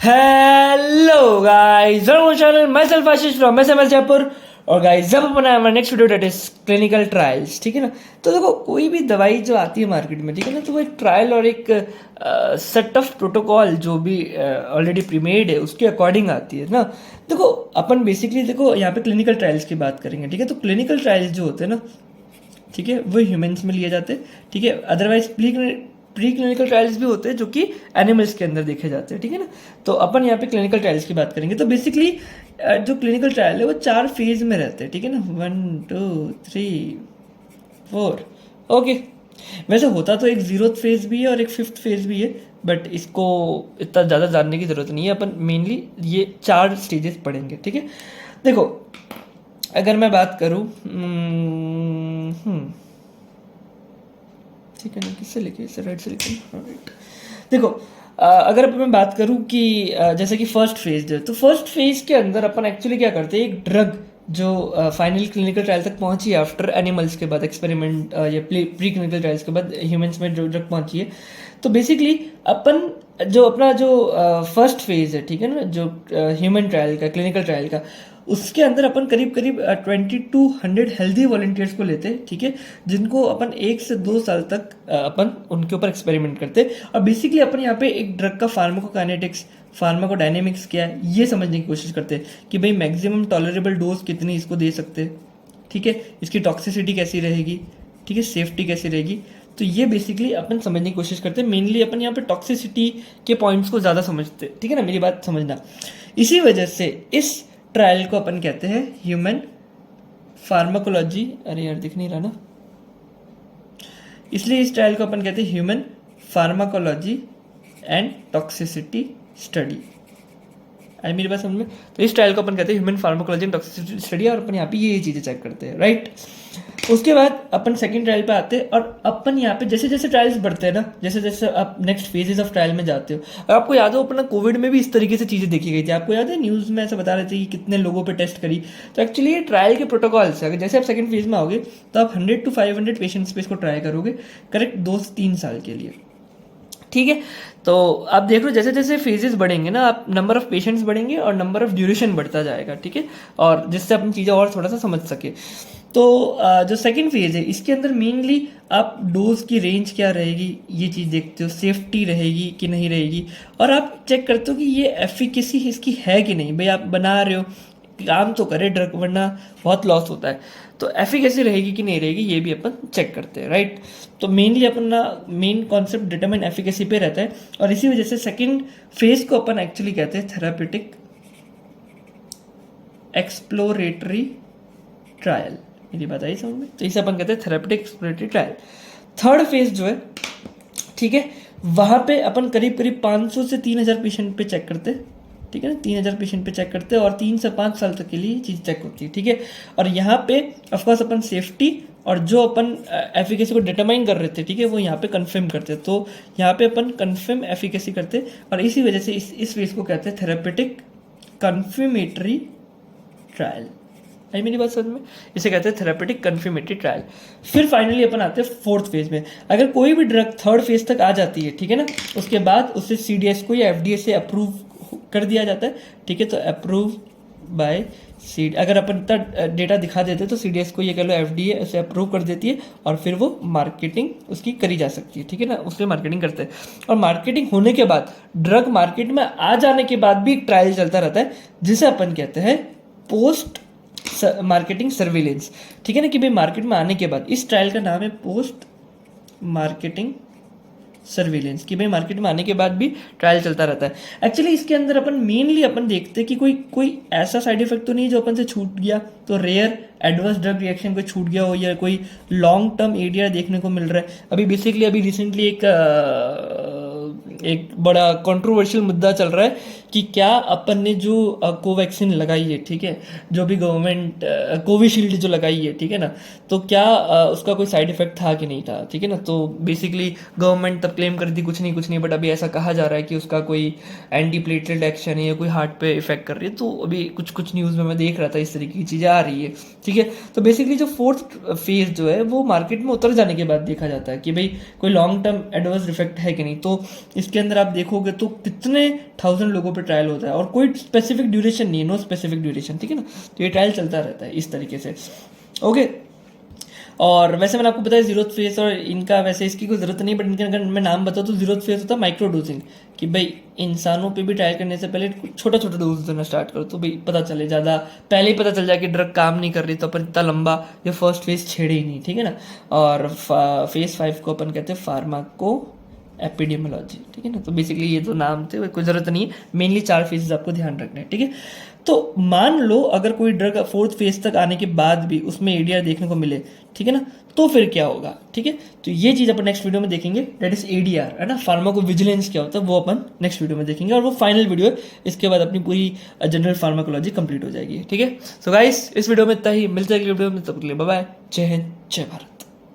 Hello guys, welcome channel myself Ashish from SMS Jaipur. और guys, जब अपन आए हमारा next video that is clinical trials. ठीक है ना। तो देखो, कोई भी दवाई जो आती है मार्केट में, ठीक है ना, तो वो एक ट्रायल और एक सेट ऑफ प्रोटोकॉल जो भी ऑलरेडी प्रीमेड है उसके अकॉर्डिंग आती है ना। देखो, अपन बेसिकली देखो यहाँ पे क्लिनिकल ट्रायल्स की बात करेंगे। ठीक है, तो क्लिनिकल ट्रायल्स जो होते हैं ना, ठीक है, वो ह्यूमंस में लिए जाते हैं। ठीक है, अदरवाइज प्री क्लिनिकल ट्रायल्स भी होते हैं जो कि एनिमल्स के अंदर देखे जाते हैं। ठीक है ना। तो अपन यहाँ पे क्लिनिकल ट्रायल्स की बात करेंगे। तो बेसिकली जो क्लिनिकल ट्रायल है वो 4 फेज में रहते हैं। ठीक है ना, 1 2 3 4। ओके, वैसे होता तो एक 0th फेज भी है और एक 5th फेज भी है, बट इसको इतना ज़्यादा जानने की ज़रूरत नहीं है। अपन मेनली ये 4 स्टेजेस पढ़ेंगे। ठीक है, देखो, अगर मैं बात करूँ, ठीक है ना, किससे लिखे, इससे राइट से लिखे, राइट। देखो, अगर मैं बात करूं कि जैसे कि फर्स्ट फेज है, तो फर्स्ट फेज के अंदर अपन एक्चुअली क्या करते हैं, एक ड्रग जो फाइनल क्लिनिकल ट्रायल तक पहुंची है आफ्टर एनिमल्स के बाद एक्सपेरिमेंट या प्री क्लिनिकल ट्रायल्स के बाद ह्यूमंस में जो ड्रग पहुंची है, तो बेसिकली अपन जो अपना जो फर्स्ट फेज है, ठीक है ना, जो ह्यूमन ट्रायल का, क्लिनिकल ट्रायल का, उसके अंदर अपन करीब करीब 2200 हेल्दी वॉलंटियर्स को लेते हैं। ठीक है, जिनको अपन 1 से 2 साल तक अपन उनके ऊपर एक्सपेरिमेंट करते हैं। और बेसिकली अपन यहाँ पे एक ड्रग का फार्माकोकाइनेटिक्स, फार्माकोडायनेमिक्स क्या है, ये समझने की कोशिश करते हैं कि भाई मैक्सिमम टॉलरेबल डोज कितनी इसको दे सकते हैं। ठीक है, इसकी टॉक्सिसिटी कैसी रहेगी, ठीक है, सेफ्टी कैसी रहेगी। तो ये बेसिकली अपन समझने की कोशिश करते हैं। मेनली अपन यहाँ पे टॉक्सिसिटी के पॉइंट्स को ज़्यादा समझते हैं। ठीक है ना, मेरी बात समझना। इसी वजह से इस ट्रायल को अपन कहते हैं ह्यूमन फार्माकोलॉजी, अरे यार दिख नहीं रहा ना, इसलिए इस ट्रायल को अपन कहते हैं human pharmacology and toxicity study. आई मेरी बात समझ में। तो इस ट्रायल को अपन कहते हैं human pharmacology and toxicity study, और अपन यहाँ पे ये चीज़ें चेक करते हैं, राइट। उसके बाद अपन सेकंड ट्रायल पे आते हैं, और अपन यहाँ पे जैसे जैसे ट्रायल्स बढ़ते हैं ना, जैसे जैसे आप नेक्स्ट फेजेस ऑफ ट्रायल में जाते हो, और आपको याद हो अपना कोविड में भी इस तरीके से चीज़ें देखी गई थी। आपको याद है न्यूज़ में ऐसा बता रहे थे कि कितने लोगों पे टेस्ट करी। तो एक्चुअली ये ट्रायल के प्रोटोकॉल से, अगर जैसे आप सेकंड फेज में आओगे तो आप 100 to 500 पेशेंट्स पे इसको ट्राई करोगे, करेक्ट 2 से 3 साल के लिए। ठीक है, तो आप देख लो जैसे जैसे फेजेस बढ़ेंगे ना, आप नंबर ऑफ पेशेंट्स बढ़ेंगे और नंबर ऑफ ड्यूरेशन बढ़ता जाएगा। ठीक है, और जिससे अपन चीज़ें और थोड़ा सा समझ सके। तो जो सेकंड फेज है, इसके अंदर मेनली आप डोज की रेंज क्या रहेगी ये चीज़ देखते हो, सेफ्टी रहेगी कि नहीं रहेगी, और आप चेक करते हो कि ये एफिकेसी इसकी है कि नहीं। भाई आप बना रहे हो, काम तो करे ड्रग, वरना बहुत लॉस होता है। तो एफिकेसी रहेगी कि नहीं रहेगी, ये भी अपन चेक करते हैं, राइट। तो मेनली अपना मेन कॉन्सेप्ट डिटरमाइन एफिकेसी पे रहता है, और इसी वजह से सेकंड फेज को अपन एक्चुअली कहते हैं थेराप्यूटिक एक्सप्लोरेटरी ट्रायल। मेरी बात आई समझ में। तो इसे अपन कहते हैं therapeutic exploratory trial. Third phase जो है, ठीक है, वहां पे अपन करीब करीब 500 से 3000 पेशेंट पे चेक करते हैं। ठीक है ना, 3000 पेशेंट पे चेक करते हैं, और 3 से 5 साल तक के लिए चीज़ चेक होती है। ठीक है, और यहाँ पे ऑफकोर्स अपन सेफ्टी और जो अपन एफिकेसी को डिटरमाइन कर रहे थे, ठीक है, वो यहाँ पे कंफर्म करते हैं। तो यहाँ पे अपन कंफर्म एफिकेसी करते हैं, और इसी वजह से इस फेज को कहते हैं थेराप्यूटिक कंफर्मेटरी ट्रायल। आई मेरी बात समझ में। इसे कहते हैं थेराप्यूटिक कंफर्मेटरी ट्रायल। फिर फाइनली अपन आते हैं फोर्थ फेज में। अगर कोई भी ड्रग थर्ड फेज तक आ जाती है, ठीक है ना, उसके बाद उसे सीडीएस को या एफडीए से अप्रूव कर दिया जाता है। ठीक है, तो अप्रूव बाय सीड, अगर अपन इतना डेटा दिखा देते हैं तो सीडीएस को ये कह लो एफडीए उसे अप्रूव कर देती है, और फिर वो मार्केटिंग उसकी करी जा सकती है। ठीक है ना, उससे मार्केटिंग करते हैं, और मार्केटिंग होने के बाद, ड्रग मार्केट में आ जाने के बाद भी एक ट्रायल चलता रहता है, जिसे अपन कहते हैं पोस्ट मार्केटिंग सर्विलेंस। ठीक है ना, कि भाई मार्केट में आने के बाद, इस ट्रायल का नाम है पोस्ट मार्केटिंग सर्विलेंस, कि भाई मार्केट में आने के बाद भी ट्रायल चलता रहता है। एक्चुअली इसके अंदर अपन मेनली अपन देखते हैं कि कोई ऐसा साइड इफेक्ट तो नहीं है जो अपन से छूट गया, तो रेयर एडवर्स ड्रग रिएक्शन कोई छूट गया हो, या कोई लॉन्ग टर्म एरिया देखने को मिल रहा है। अभी बेसिकली अभी रिसेंटली एक बड़ा कंट्रोवर्शियल मुद्दा चल रहा है कि क्या अपन ने जो कोवैक्सीन लगाई है, ठीक है, जो भी गवर्नमेंट कोविशील्ड जो लगाई है, ठीक है ना, तो क्या उसका कोई साइड इफेक्ट था कि नहीं था। ठीक है ना, तो बेसिकली गवर्नमेंट तब क्लेम कर दी कुछ नहीं, बट अभी ऐसा कहा जा रहा है कि उसका कोई एंटी प्लेटलेट एक्शन है या कोई हार्ट पे इफेक्ट कर रही है। तो अभी कुछ न्यूज़ में मैं देख रहा था इस तरीके की चीज़ें आ रही है। ठीक है, तो बेसिकली जो फोर्थ फेज जो है वो मार्केट में उतर जाने के बाद देखा जाता है कि भाई कोई लॉन्ग टर्म एडवर्स इफेक्ट है कि नहीं। तो इस जिसके अंदर आप देखोगे तो कितने 1000 लोगों पे ट्रायल होता है और कोई स्पेसिफिक ड्यूरेशन नहीं है, नो स्पेसिफिक ड्यूरेशन, ठीक है ना। तो ये ट्रायल चलता रहता है इस तरीके से, ओके। और वैसे मैंने आपको बताया जीरो फेस और इनका वैसे इसकी कोई जरूरत नहीं, बट इनके अगर मैं नाम बताऊँ तो जीरो फेस होता है माइक्रो डोजिंग, कि भाई इंसानों पे भी ट्राई करने से पहले छोटा छोटा डोज देना स्टार्ट करो, तो भाई पता चले, ज़्यादा पहले ही पता चल जाए कि ड्रग काम नहीं कर रही तो अपन इतना लंबा ये फर्स्ट फेज छेड़े ही नहीं, ठीक है ना। और फेज 5 को अपन कहते हैं फार्माको एपिडेमियोलॉजी, ठीक है ना। तो बेसिकली ये तो नाम थे, कोई ज़रूरत नहीं है, मेनली 4 फेजेस आपको ध्यान रखने हैं, ठीक है। तो मान लो अगर कोई ड्रग 4th फेज तक आने के बाद भी उसमें एडीआर देखने को मिले, ठीक है ना, तो फिर क्या होगा, ठीक है। तो ये चीज़ अपन नेक्स्ट वीडियो में देखेंगे, दैट इज एडीआर, है ना, फार्माकोविजिलेंस क्या होता है वो अपन नेक्स्ट वीडियो में देखेंगे, और वो फाइनल वीडियो है, इसके बाद अपनी पूरी जनरल फार्माकोलॉजी कंप्लीट हो जाएगी, ठीक है। सो गाइस इस वीडियो में इतना ही, मिलते हैं अगली वीडियो में, तब तक के लिए बाय बाय, जय हिंद जय भारत।